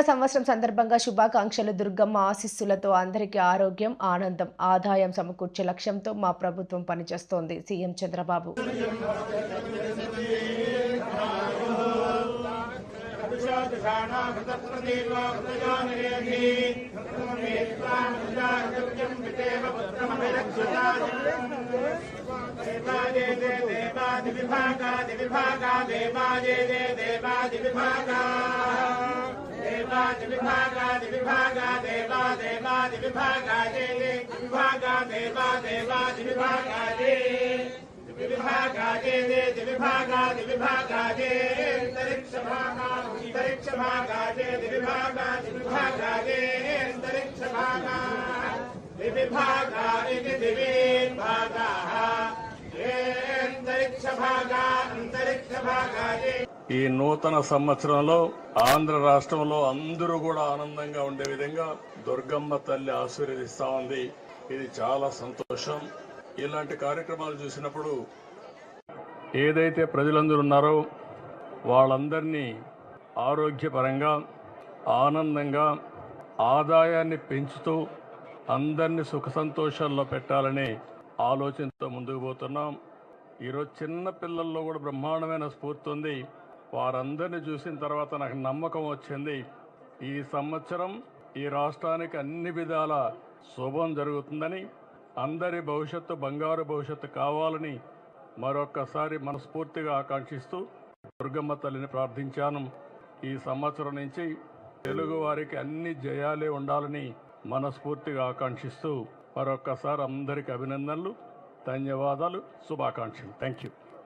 సంవత్సరం సందర్భంగా శుభాకాంక్షలు. దుర్గమ్మ ఆశీస్సులతో అందరికీ ఆరోగ్యం, ఆనందం, ఆదాయం సమకూర్చే లక్ష్యంతో మా ప్రభుత్వం పనిచేస్తోంది. సీఎం చంద్రబాబు. ఈ నూతన సంవత్సరంలో ఆంధ్ర రాష్ట్రంలో అందరూ కూడా ఆనందంగా ఉండే విధంగా దుర్గమ్మ తల్లి ఆశీర్వదిస్తా ఉంది. ఇది చాలా సంతోషం. ఇలాంటి కార్యక్రమాలు చూసినప్పుడు ఏదైతే ప్రజలందరూ ఉన్నారో వాళ్ళందరినీ ఆరోగ్యపరంగా, ఆనందంగా, ఆదాయాన్ని పెంచుతూ అందరినీ సుఖ సంతోషాల్లో పెట్టాలనే ఆలోచనతో ముందుకు పోతున్నాం. ఈరోజు చిన్న పిల్లల్లో కూడా బ్రహ్మాండమైన స్ఫూర్తి ఉంది. వారందరినీ చూసిన తర్వాత నాకు నమ్మకం వచ్చింది, ఈ సంవత్సరం ఈ రాష్ట్రానికి అన్ని విధాల శుభం జరుగుతుందని, అందరి భవిష్యత్తు బంగారు భవిష్యత్తు కావాలని మరొక్కసారి మనస్ఫూర్తిగా ఆకాంక్షిస్తూ దుర్గమ్మ తల్లిని ప్రార్థించాను. ఈ సంవత్సరం నుంచి తెలుగు వారికి అన్ని జయాలే ఉండాలని మనస్ఫూర్తిగా ఆకాంక్షిస్తూ మరొక్కసారి అందరికీ అభినందనలు, ధన్యవాదాలు, శుభాకాంక్షలు. Thank you.